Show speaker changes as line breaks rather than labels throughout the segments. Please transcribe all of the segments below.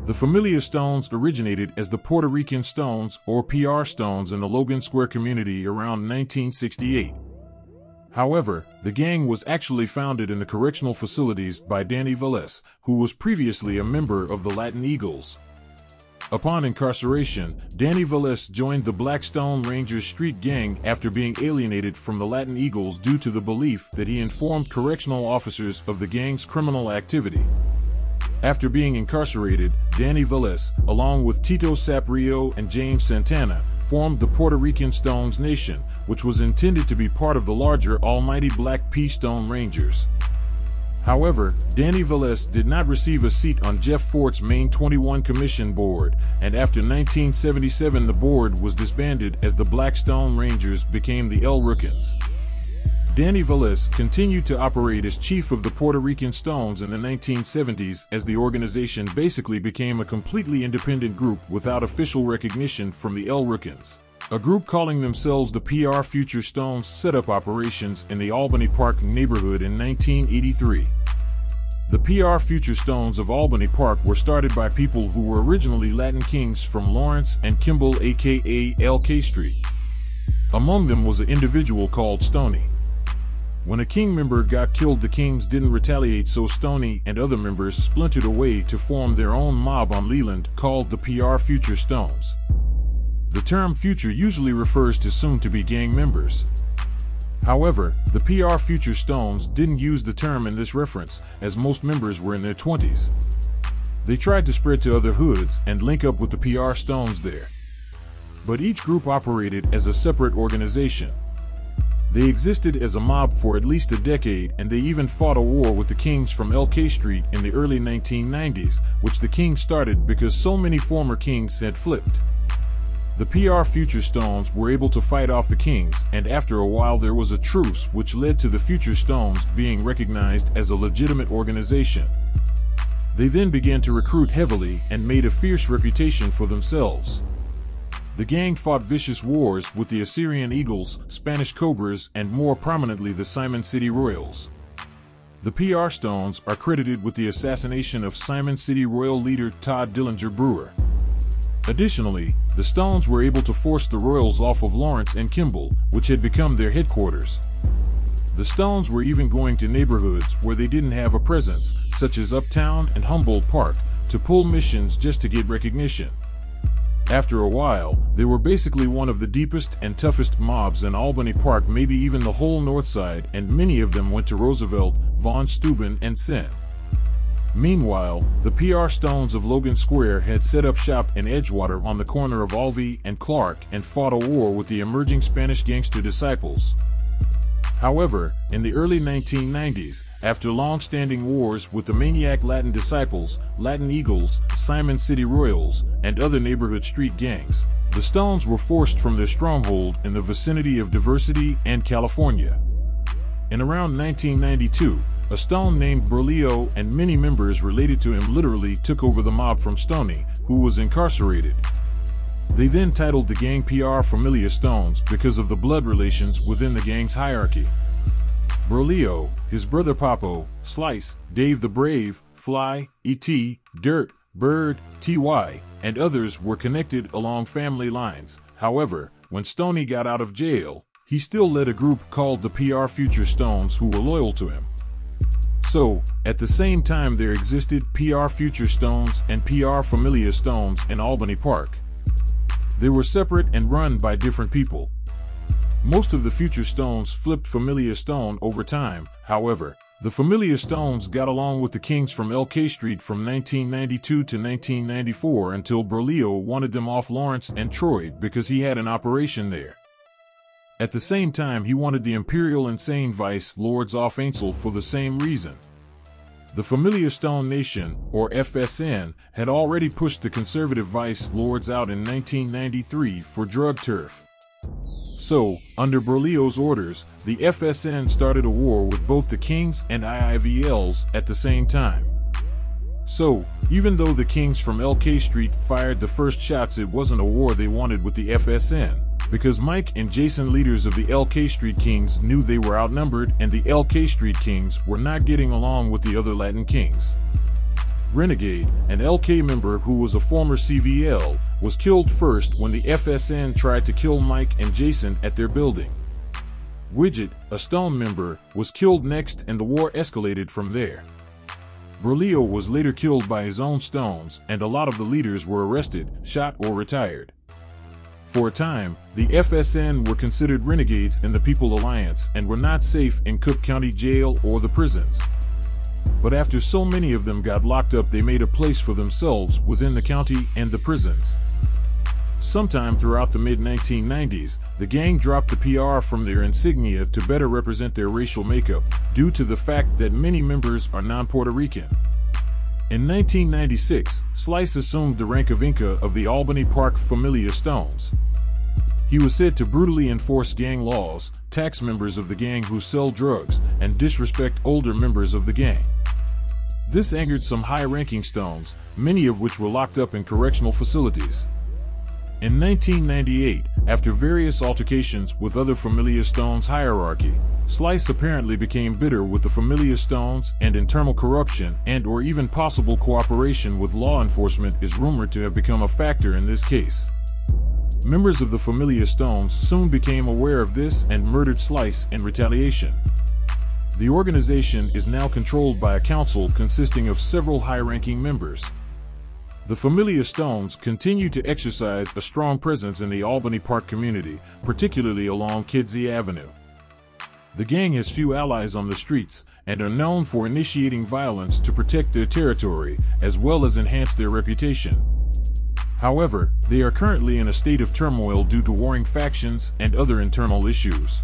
The Familia stones originated as the Puerto Rican stones, or PR stones, in the Logan Square community around 1968. However, the gang was actually founded in the correctional facilities by Danny Velez, who was previously a member of the Latin Eagles. Upon incarceration, Danny Velez joined the Blackstone Rangers street gang after being alienated from the Latin Eagles due to the belief that he informed correctional officers of the gang's criminal activity. After being incarcerated, Danny Velez, along with Tito Saprio and James Santana, formed the Puerto Rican Stones Nation, which was intended to be part of the larger Almighty Black P Stone Rangers. However, Danny Velez did not receive a seat on Jeff Fort's Main 21 Commission board, and after 1977 the board was disbanded as the Blackstone Rangers became the El Rukins. Danny Velez continued to operate as chief of the Puerto Rican Stones in the 1970s as the organization basically became a completely independent group without official recognition from the El Rukins. A group calling themselves the PR Future Stones set up operations in the Albany Park neighborhood in 1983. The PR Future Stones of Albany Park were started by people who were originally Latin Kings from Lawrence and Kimball, aka LK Street. Among them was an individual called Stoney. When a King member got killed, the Kings didn't retaliate, so Stoney and other members splintered away to form their own mob on Leland called the PR Future Stones. The term future usually refers to soon-to-be gang members. However, the PR Future Stones didn't use the term in this reference, as most members were in their 20s. They tried to spread to other hoods and link up with the PR Stones there. But each group operated as a separate organization. They existed as a mob for at least a decade, and they even fought a war with the Kings from LK Street in the early 1990s, which the Kings started because so many former Kings had flipped. The PR Future Stones were able to fight off the Kings, and after a while there was a truce which led to the Future Stones being recognized as a legitimate organization. They then began to recruit heavily and made a fierce reputation for themselves. The gang fought vicious wars with the Assyrian Eagles, Spanish Cobras, and more prominently the Simon City Royals. The PR Stones are credited with the assassination of Simon City Royal leader Todd Dillinger Brewer. Additionally, the Stones were able to force the Royals off of Lawrence and Kimball, which had become their headquarters. The Stones were even going to neighborhoods where they didn't have a presence, such as Uptown and Humboldt Park, to pull missions just to get recognition. After a while, they were basically one of the deepest and toughest mobs in Albany Park, maybe even the whole North Side, and many of them went to Roosevelt, Von Steuben, and Sen. Meanwhile, the PR Stones of Logan Square had set up shop in Edgewater on the corner of Alvey and Clark and fought a war with the emerging Spanish gangster disciples. However, in the early 1990s, after long-standing wars with the maniac Latin disciples, Latin Eagles, Simon City Royals, and other neighborhood street gangs, the Stones were forced from their stronghold in the vicinity of Diversity and California. In around 1992, a Stone named Berlio and many members related to him literally took over the mob from Stoney, who was incarcerated. They then titled the gang PR Familia Stones because of the blood relations within the gang's hierarchy. Berlio, his brother Papo, Slice, Dave the Brave, Fly, E.T., Dirt, Bird, T.Y., and others were connected along family lines. However, when Stoney got out of jail, he still led a group called the PR Future Stones who were loyal to him. So, at the same time there existed PR Future Stones and PR Familia Stones in Albany Park. They were separate and run by different people. Most of the Future Stones flipped Familia Stone over time. However, the Familia Stones got along with the Kings from LK Street from 1992 to 1994 until Berlio wanted them off Lawrence and Troy because he had an operation there. At the same time, he wanted the Imperial Insane Vice Lords off Ainsel for the same reason. The Familia Stone Nation, or FSN, had already pushed the conservative Vice Lords out in 1993 for drug turf. So, under Berlio's orders, the FSN started a war with both the Kings and IIVLs at the same time. So, even though the Kings from LK Street fired the first shots, it wasn't a war they wanted with the FSN. Because Mike and Jason, leaders of the LK Street Kings, knew they were outnumbered and the LK Street Kings were not getting along with the other Latin Kings. Renegade, an LK member who was a former CVL, was killed first when the FSN tried to kill Mike and Jason at their building. Widget, a Stone member, was killed next and the war escalated from there. Berlio was later killed by his own Stones, and a lot of the leaders were arrested, shot, or retired. For a time, the FSN were considered renegades in the People Alliance and were not safe in Cook County Jail or the prisons. But after so many of them got locked up, they made a place for themselves within the county and the prisons. Sometime throughout the mid-1990s, the gang dropped the PR from their insignia to better represent their racial makeup, due to the fact that many members are non-Puerto Rican. In 1996, Slice assumed the rank of Inca of the Albany Park Familia Stones. He was said to brutally enforce gang laws, tax members of the gang who sell drugs, and disrespect older members of the gang. This angered some high-ranking Stones, many of which were locked up in correctional facilities. In 1998, after various altercations with other Familia Stones hierarchy, Slice apparently became bitter with the Familia Stones, and internal corruption and/or even possible cooperation with law enforcement is rumored to have become a factor in this case. Members of the Familia Stones soon became aware of this and murdered Slice in retaliation. The organization is now controlled by a council consisting of several high-ranking members. The Familia Stones continue to exercise a strong presence in the Albany Park community, particularly along Kedzie Avenue. The gang has few allies on the streets and are known for initiating violence to protect their territory as well as enhance their reputation. However, they are currently in a state of turmoil due to warring factions and other internal issues.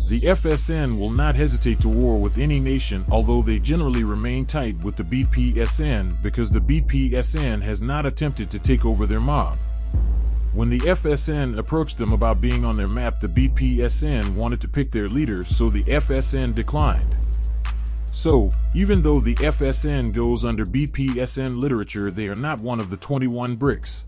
The FSN will not hesitate to war with any nation, although they generally remain tight with the BPSN because the BPSN has not attempted to take over their mob. When the FSN approached them about being on their map, the BPSN wanted to pick their leader, so the FSN declined. So, even though the FSN goes under BPSN literature, they are not one of the 21 BRICS.